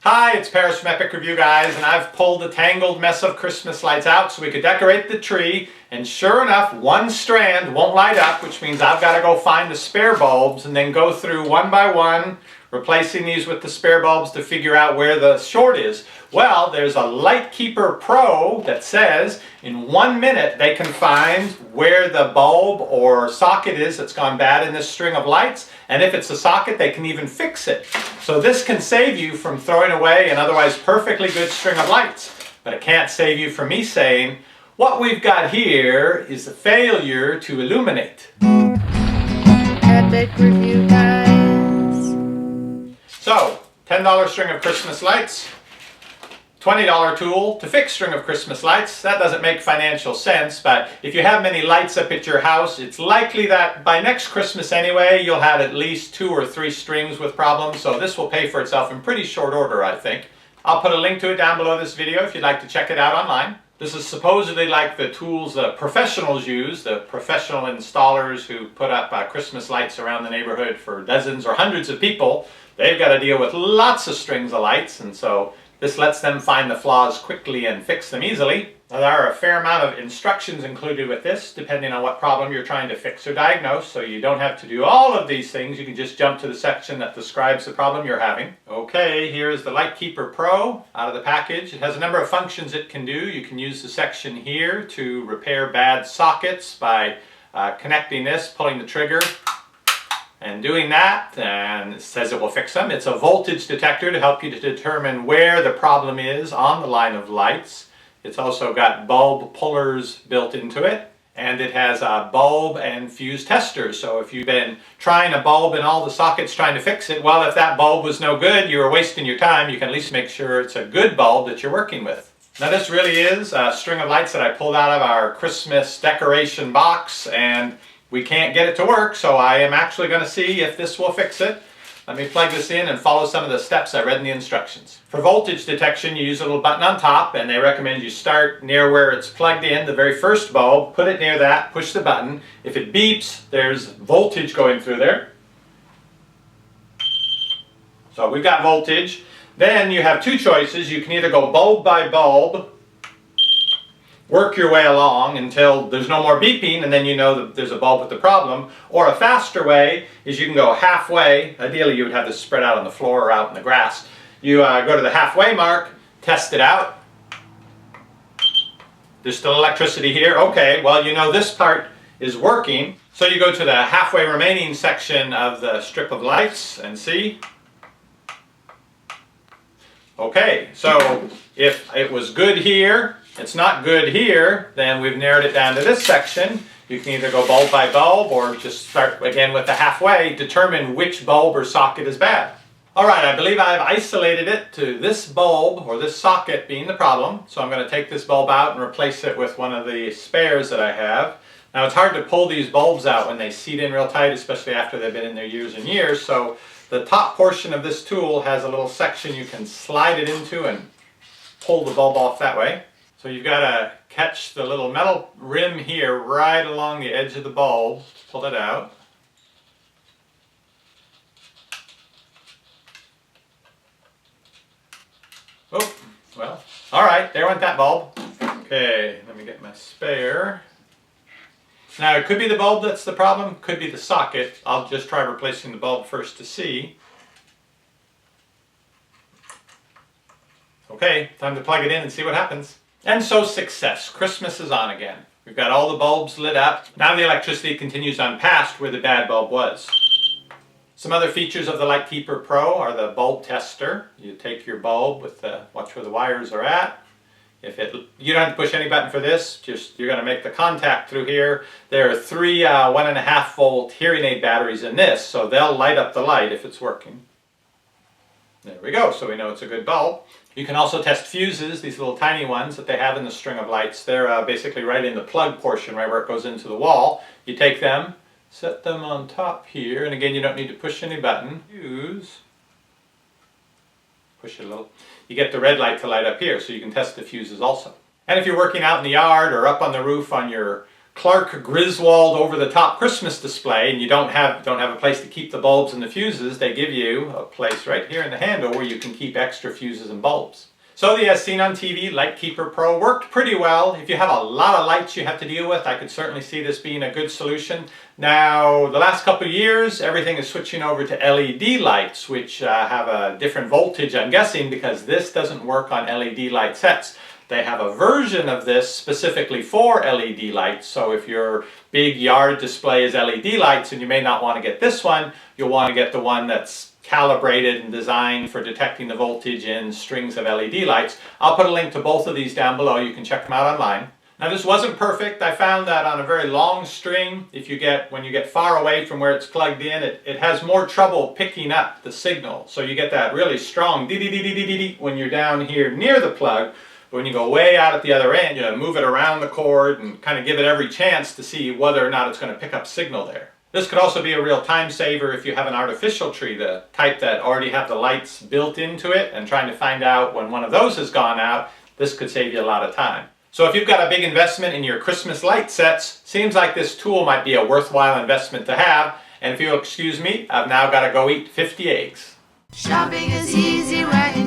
Hi, it's Paris from EpicReviewGuys, and I've pulled a tangled mess of Christmas lights out so we could decorate the tree, and sure enough, one strand won't light up, which means I've got to go find the spare bulbs and then go through one by one, replacing these with the spare bulbs to figure out where the short is. Well, there's a Lightkeeper Pro that says in 1 minute they can find where the bulb or socket is that's gone bad in this string of lights, and if it's a socket, they can even fix it. So this can save you from throwing away an otherwise perfectly good string of lights, but it can't save you from me saying, what we've got here is a failure to illuminate. Epic Review Guys. So, $10 string of Christmas lights, $20 tool to fix string of Christmas lights. That doesn't make financial sense, but if you have many lights up at your house, it's likely that by next Christmas anyway, you'll have at least 2 or 3 strings with problems, so this will pay for itself in pretty short order, I think. I'll put a link to it down below this video if you'd like to check it out online. This is supposedly like the tools that professionals use, the professional installers who put up Christmas lights around the neighborhood for dozens or hundreds of people. They've got to deal with lots of strings of lights, and so this lets them find the flaws quickly and fix them easily. Now, there are a fair amount of instructions included with this, depending on what problem you're trying to fix or diagnose, so you don't have to do all of these things. You can just jump to the section that describes the problem you're having. Okay, here's the Lightkeeper Pro out of the package. It has a number of functions it can do. You can use the section here to repair bad sockets by connecting this, pulling the trigger, and doing that, and it says it will fix them. It's a voltage detector to help you to determine where the problem is on the line of lights. It's also got bulb pullers built into it, and it has a bulb and fuse tester. So if you've been trying a bulb in all the sockets trying to fix it, well, if that bulb was no good, you were wasting your time, you can at least make sure it's a good bulb that you're working with. Now, this really is a string of lights that I pulled out of our Christmas decoration box, and we can't get it to work, so I am actually going to see if this will fix it. Let me plug this in and follow some of the steps I read in the instructions. For voltage detection, you use a little button on top, and they recommend you start near where it's plugged in, the very first bulb, put it near that, push the button. If it beeps, there's voltage going through there. So we've got voltage. Then you have 2 choices. You can either go bulb by bulb, work your way along until there's no more beeping and then you know that there's a bulb with the problem. Or a faster way is you can go halfway. Ideally you would have this spread out on the floor or out in the grass. You go to the halfway mark, test it out. There's still electricity here. Okay, well, you know this part is working. So you go to the halfway remaining section of the strip of lights and see. Okay, so if it was good here, it's not good here, then we've narrowed it down to this section. You can either go bulb by bulb or just start again with the halfway, determine which bulb or socket is bad. Alright, I believe I've isolated it to this bulb or this socket being the problem. So I'm going to take this bulb out and replace it with one of the spares that I have. Now, it's hard to pull these bulbs out when they seat in real tight, especially after they've been in there years and years. So the top portion of this tool has a little section you can slide it into and pull the bulb off that way. So you've got to catch the little metal rim here right along the edge of the bulb, pull it out. Oh, well, all right, there went that bulb. Okay, let me get my spare. Now, it could be the bulb that's the problem, could be the socket. I'll just try replacing the bulb first to see. Okay, time to plug it in and see what happens. And so, success. Christmas is on again. We've got all the bulbs lit up. Now the electricity continues on past where the bad bulb was. Some other features of the Lightkeeper Pro are the bulb tester. You take your bulb with the, watch where the wires are at. You don't have to push any button for this, just you're going to make the contact through here. There are 3 1.5 volt hearing aid batteries in this, so they'll light up the light if it's working. There we go, so we know it's a good bulb. You can also test fuses, these little tiny ones that they have in the string of lights. They're basically right in the plug portion, right where it goes into the wall. You take them, set them on top here, and again, you don't need to push any button. Fuse. Push it a little. You get the red light to light up here, so you can test the fuses also. And if you're working out in the yard or up on the roof on your Clark Griswold over-the-top Christmas display and you don't have a place to keep the bulbs and the fuses, they give you a place right here in the handle where you can keep extra fuses and bulbs. So the as seen on TV Light Keeper Pro worked pretty well. If you have a lot of lights you have to deal with, I could certainly see this being a good solution. Now, the last couple of years, everything is switching over to LED lights, which have a different voltage, I'm guessing, because this doesn't work on LED light sets. They have a version of this specifically for LED lights, so if your big yard display is LED lights and you may not want to get this one, you'll want to get the one that's calibrated and designed for detecting the voltage in strings of LED lights. I'll put a link to both of these down below. You can check them out online. Now this wasn't perfect. I found that on a very long string, when you get far away from where it's plugged in, it has more trouble picking up the signal. So you get that really strong dee-dee-dee-dee-dee-dee when you're down here near the plug. But when you go way out at the other end, you move it around the cord and kind of give it every chance to see whether or not it's going to pick up signal there. This could also be a real time saver if you have an artificial tree, the type that already have the lights built into it, and trying to find out when one of those has gone out. This could save you a lot of time. So if you've got a big investment in your Christmas light sets, seems like this tool might be a worthwhile investment to have. And if you'll excuse me, I've now got to go eat 50 eggs. Shopping is easy right